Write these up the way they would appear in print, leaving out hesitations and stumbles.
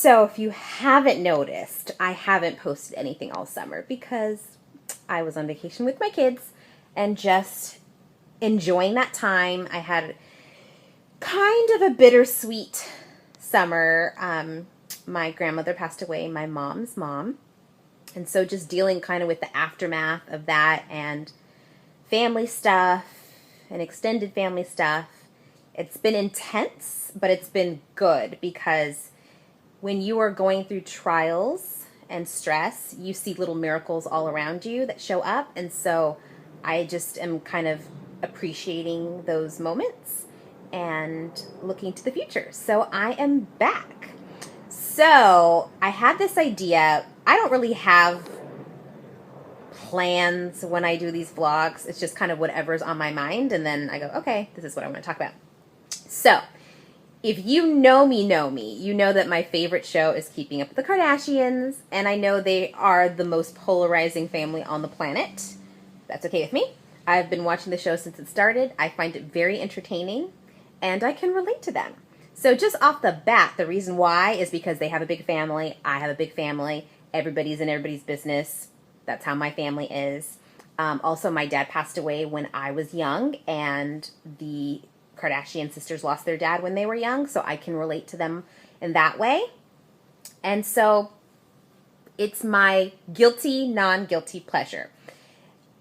So if you haven't noticed, I haven't posted anything all summer because I was on vacation with my kids and just enjoying that time. I had kind of a bittersweet summer. My grandmother passed away, my mom's mom. And so just dealing kind of with the aftermath of that and family stuff and extended family stuff. It's been intense, but it's been good because when you are going through trials and stress, you see little miracles all around you that show up. And so I just am kind of appreciating those moments and looking to the future. So I am back. So I had this idea. I don't really have plans when I do these vlogs. It's just kind of whatever's on my mind. And then I go, okay, this is what I want to talk about. So if you know me, you know that my favorite show is Keeping Up with the Kardashians. And I know they are the most polarizing family on the planet. That's okay with me. I've been watching the show since it started. I find it very entertaining. And I can relate to them. So just off the bat, the reason why is because they have a big family. I have a big family. Everybody's in everybody's business. That's how my family is. Also, my dad passed away when I was young, and the Kardashian sisters lost their dad when they were young, so I can relate to them in that way. And so it's my guilty, non-guilty pleasure.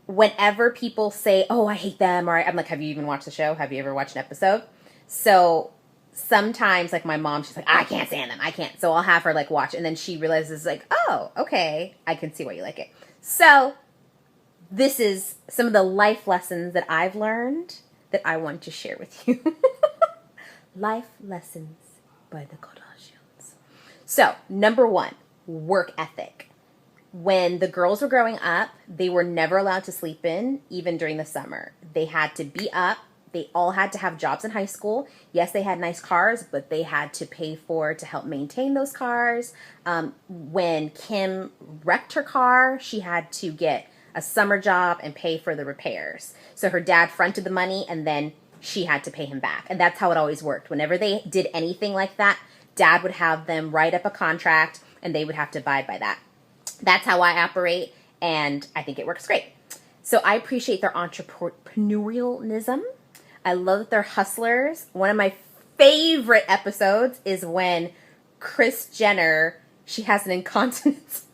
Whenever people say, oh, I hate them, or I'm like, have you even watched the show? Have you ever watched an episode? So sometimes, like my mom, she's like, I can't stand them. I can't. So I'll have her like watch, and then she realizes like, oh, okay, I can see why you like it. So this is some of the life lessons that I've learned that I want to share with you. Life lessons by the Kardashians. So, number one, work ethic. When the girls were growing up, they were never allowed to sleep in, even during the summer. They had to be up. They all had to have jobs in high school. Yes, they had nice cars, but they had to pay to help maintain those cars. When Kim wrecked her car, she had to get a summer job and pay for the repairs. So her dad fronted the money and then she had to pay him back. And that's how it always worked. Whenever they did anything like that, dad would have them write up a contract and they would have to abide by that. That's how I operate, and I think it works great. So I appreciate their entrepreneurialism. I love that they're hustlers. One of my favorite episodes is when Kris Jenner, she has an incontinence.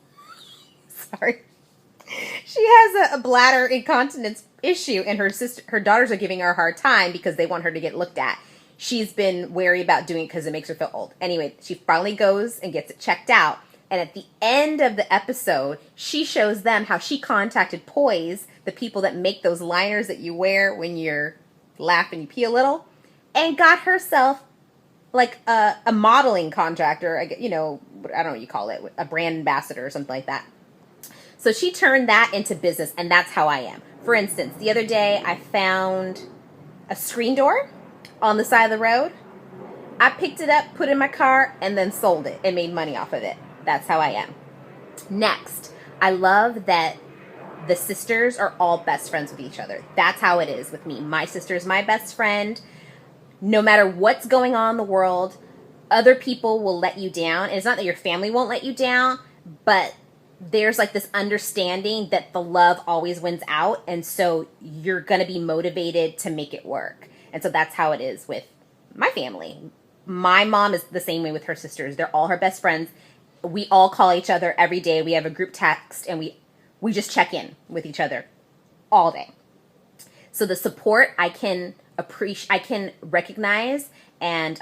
Sorry. She has a bladder incontinence issue, and her daughters are giving her a hard time because they want her to get looked at. She's been wary about doing it because it makes her feel old. Anyway, she finally goes and gets it checked out. And at the end of the episode, she shows them how she contacted Poise, the people that make those liners that you wear when you're laugh and you pee a little, and got herself like a modeling contractor, you know, I don't know what you call it, a brand ambassador or something like that. So she turned that into business, and that's how I am. For instance, the other day I found a screen door on the side of the road. I picked it up, put it in my car, and then sold it and made money off of it. That's how I am. Next, I love that the sisters are all best friends with each other. That's how it is with me. My sister is my best friend. No matter what's going on in the world, other people will let you down. And it's not that your family won't let you down, but there's like this understanding that the love always wins out. And so you're going to be motivated to make it work. And so that's how it is with my family. My mom is the same way with her sisters. They're all her best friends. We all call each other every day. We have a group text, and we just check in with each other all day. So the support I can appreciate, I can recognize, and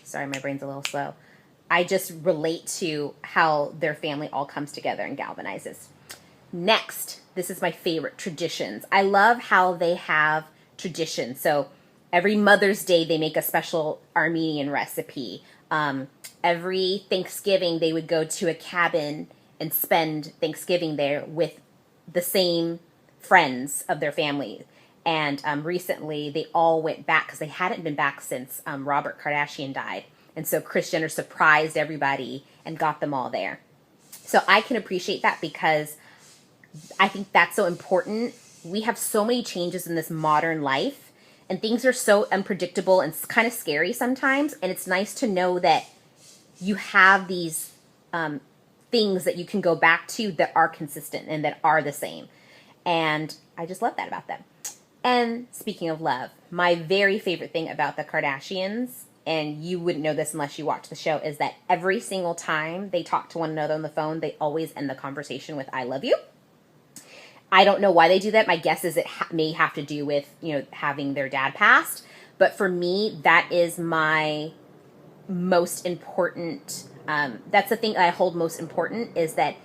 sorry, my brain's a little slow. I just relate to how their family all comes together and galvanizes. Next, this is my favorite, traditions. I love how they have traditions. So every Mother's Day, they make a special Armenian recipe. Every Thanksgiving, they would go to a cabin and spend Thanksgiving there with the same friends of their family. And recently, they all went back because they hadn't been back since Robert Kardashian died. And so Kris Jenner surprised everybody and got them all there. So I can appreciate that because I think that's so important. We have so many changes in this modern life And things are so unpredictable and kind of scary sometimes. And it's nice to know that you have these things that you can go back to that are consistent and that are the same. And I just love that about them. And speaking of love, my very favorite thing about the Kardashians, and you wouldn't know this unless you watch the show, is that every single time they talk to one another on the phone, they always end the conversation with "I love you." I don't know why they do that. My guess is it may have to do with, having their dad passed. But for me, that is my most important, that's the thing I hold most important, is that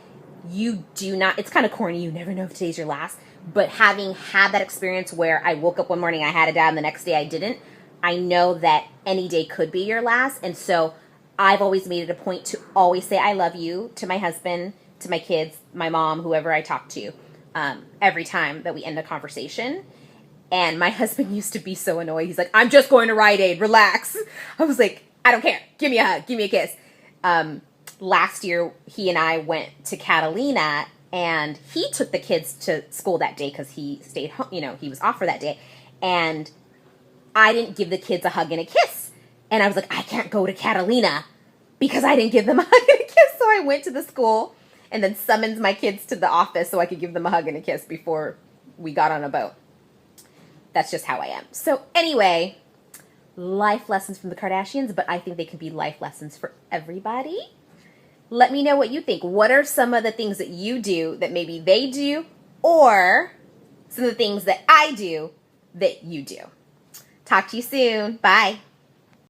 you do not, it's kind of corny, you never know if today's your last, but having had that experience where I woke up one morning, I had a dad, and the next day I didn't, I know that any day could be your last. And so I've always made it a point to always say "I love you" to my husband, to my kids, my mom, whoever I talk to, every time that we end a conversation. And my husband used to be so annoyed. He's like, "I'm just going to Rite Aid, relax." I was like, "I don't care. Give me a hug. Give me a kiss." Last year, he and I went to Catalina, and he took the kids to school that day because he stayed home. He was off for that day. And I didn't give the kids a hug and a kiss. And I was like, I can't go to Catalina because I didn't give them a hug and a kiss. So I went to the school and then summoned my kids to the office so I could give them a hug and a kiss before we got on a boat. That's just how I am. So anyway, life lessons from the Kardashians, but I think they can be life lessons for everybody. Let me know what you think. What are some of the things that you do that maybe they do, or some of the things that I do that you do? Talk to you soon. Bye.